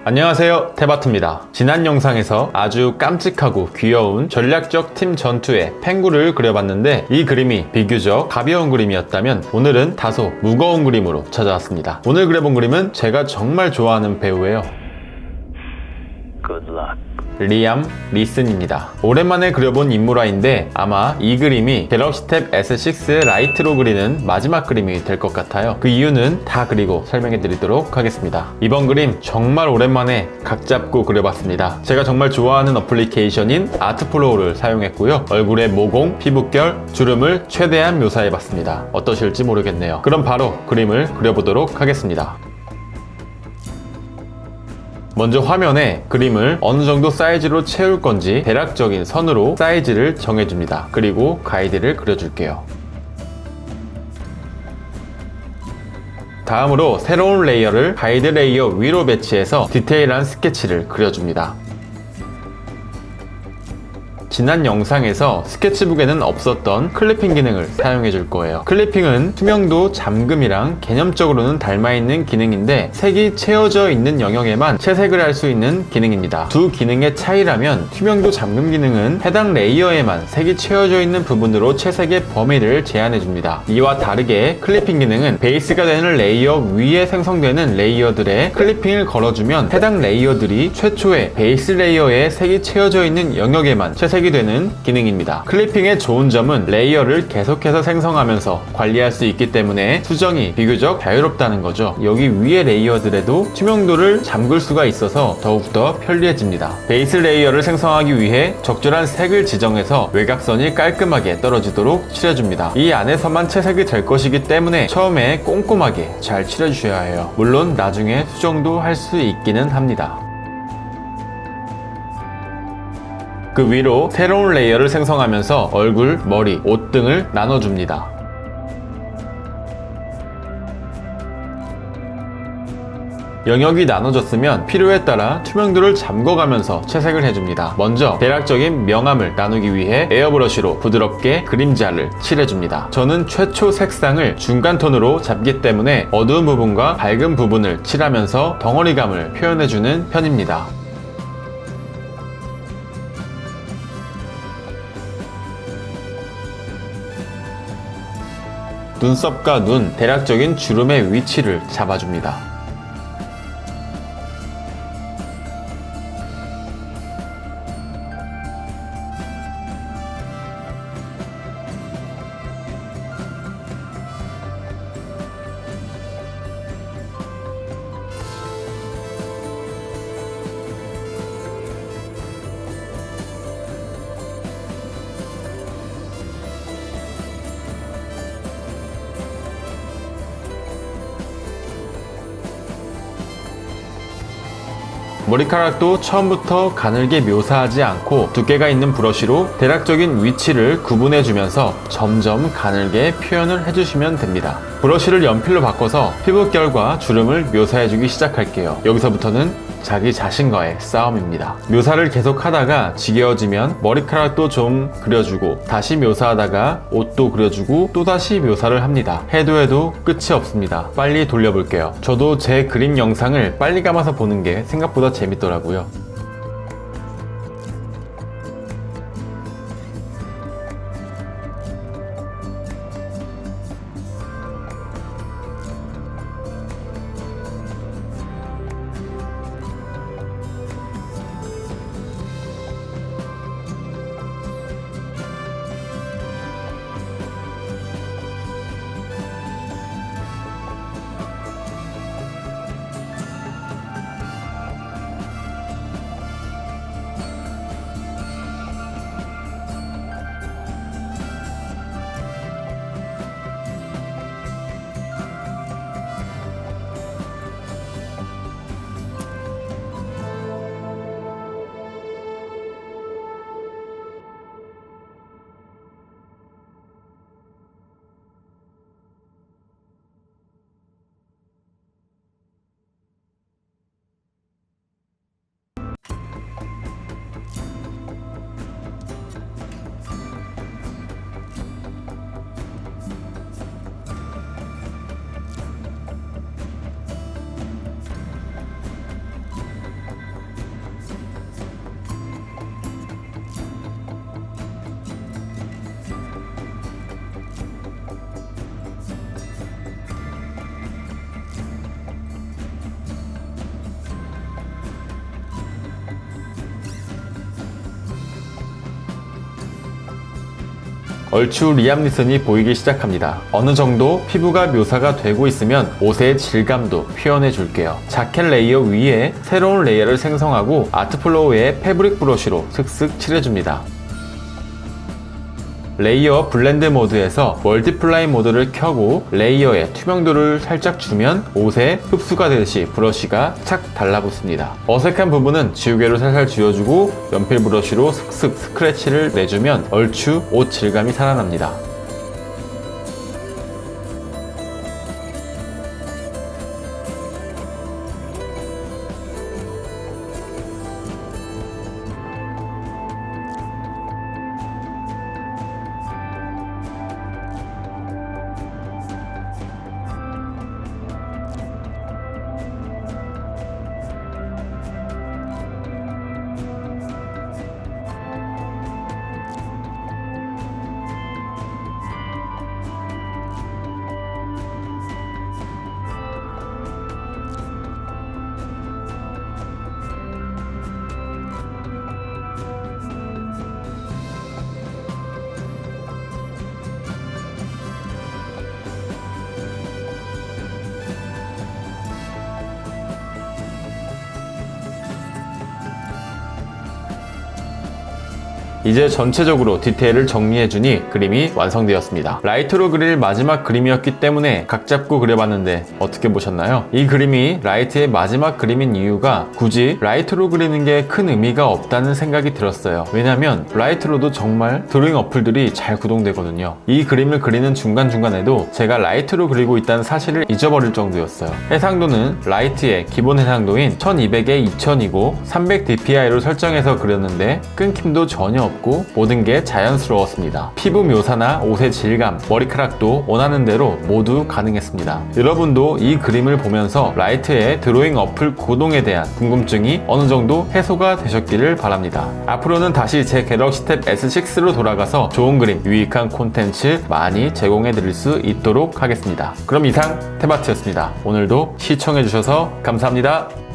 안녕하세요, 테바트입니다. 지난 영상에서 아주 깜찍하고 귀여운 전략적 팀 전투의 펭구를 그려봤는데 이 그림이 비교적 가벼운 그림이었다면 오늘은 다소 무거운 그림으로 찾아왔습니다. 오늘 그려본 그림은 제가 정말 좋아하는 배우예요. Good luck. 리암 리슨입니다. 오랜만에 그려본 인물화인데 아마 이 그림이 갤럭시 탭 S6 라이트로 그리는 마지막 그림이 될 것 같아요. 그 이유는 다 그리고 설명해 드리도록 하겠습니다. 이번 그림 정말 오랜만에 각 잡고 그려봤습니다. 제가 정말 좋아하는 어플리케이션인 아트플로우를 사용했고요. 얼굴의 모공, 피부결, 주름을 최대한 묘사해봤습니다. 어떠실지 모르겠네요. 그럼 바로 그림을 그려보도록 하겠습니다. 먼저 화면에 그림을 어느 정도 사이즈로 채울 건지 대략적인 선으로 사이즈를 정해줍니다. 그리고 가이드를 그려줄게요. 다음으로 새로운 레이어를 가이드 레이어 위로 배치해서 디테일한 스케치를 그려줍니다. 지난 영상에서 스케치북에는 없었던 클리핑 기능을 사용해 줄 거예요. 클리핑은 투명도 잠금이랑 개념적으로는 닮아있는 기능인데 색이 채워져 있는 영역에만 채색을 할 수 있는 기능입니다. 두 기능의 차이라면 투명도 잠금 기능은 해당 레이어에만 색이 채워져 있는 부분으로 채색의 범위를 제한해 줍니다. 이와 다르게 클리핑 기능은 베이스가 되는 레이어 위에 생성되는 레이어들에 클리핑을 걸어주면 해당 레이어들이 최초의 베이스 레이어에 색이 채워져 있는 영역에만 채색이 되는 기능입니다. 클리핑의 좋은 점은 레이어를 계속해서 생성하면서 관리할 수 있기 때문에 수정이 비교적 자유롭다는 거죠. 여기 위의 레이어들에도 투명도를 잠글 수가 있어서 더욱더 편리해집니다. 베이스 레이어를 생성하기 위해 적절한 색을 지정해서 외곽선이 깔끔하게 떨어지도록 칠해줍니다. 이 안에서만 채색이 될 것이기 때문에 처음에 꼼꼼하게 잘 칠해주셔야 해요. 물론 나중에 수정도 할 수 있기는 합니다. 그 위로 새로운 레이어를 생성하면서 얼굴, 머리, 옷 등을 나눠줍니다. 영역이 나눠졌으면 필요에 따라 투명도를 잠궈가면서 채색을 해줍니다. 먼저 대략적인 명암을 나누기 위해 에어브러쉬로 부드럽게 그림자를 칠해줍니다. 저는 최초 색상을 중간 톤으로 잡기 때문에 어두운 부분과 밝은 부분을 칠하면서 덩어리감을 표현해주는 편입니다. 눈썹과 눈, 대략적인 주름의 위치를 잡아줍니다. 머리카락도 처음부터 가늘게 묘사하지 않고 두께가 있는 브러쉬로 대략적인 위치를 구분해주면서 점점 가늘게 표현을 해주시면 됩니다. 브러쉬를 연필로 바꿔서 피부결과 주름을 묘사해주기 시작할게요. 여기서부터는 자기 자신과의 싸움입니다. 묘사를 계속 하다가 지겨워지면 머리카락도 좀 그려주고 다시 묘사하다가 옷도 그려주고 또다시 묘사를 합니다. 해도 끝이 없습니다. 빨리 돌려볼게요. 저도 제 그림 영상을 빨리 감아서 보는 게 생각보다 재밌더라고요. 얼추 리암 니슨이 보이기 시작합니다. 어느 정도 피부가 묘사가 되고 있으면 옷의 질감도 표현해 줄게요. 자켓 레이어 위에 새로운 레이어를 생성하고 아트플로우의 패브릭 브러쉬로 슥슥 칠해줍니다. 레이어 블렌드 모드에서 멀티플라이 모드를 켜고 레이어에 투명도를 살짝 주면 옷에 흡수가 되듯이 브러쉬가 착 달라붙습니다. 어색한 부분은 지우개로 살살 지워주고 연필 브러쉬로 슥슥 스크래치를 내주면 얼추 옷 질감이 살아납니다. 이제 전체적으로 디테일을 정리해주니 그림이 완성되었습니다. 라이트로 그릴 마지막 그림이었기 때문에 각 잡고 그려봤는데 어떻게 보셨나요? 이 그림이 라이트의 마지막 그림인 이유가 굳이 라이트로 그리는 게 큰 의미가 없다는 생각이 들었어요. 왜냐면 라이트로도 정말 드로잉 어플들이 잘 구동되거든요. 이 그림을 그리는 중간중간에도 제가 라이트로 그리고 있다는 사실을 잊어버릴 정도였어요. 해상도는 라이트의 기본 해상도인 1200에 2000이고 300dpi로 설정해서 그렸는데 끊김도 전혀 없고 모든 게 자연스러웠습니다. 피부 묘사나 옷의 질감, 머리카락도 원하는 대로 모두 가능했습니다. 여러분도 이 그림을 보면서 라이트의 드로잉 어플 구동에 대한 궁금증이 어느 정도 해소가 되셨기를 바랍니다. 앞으로는 다시 제 갤럭시 탭 S6로 돌아가서 좋은 그림, 유익한 콘텐츠 많이 제공해 드릴 수 있도록 하겠습니다. 그럼 이상 탭아트였습니다. 오늘도 시청해 주셔서 감사합니다.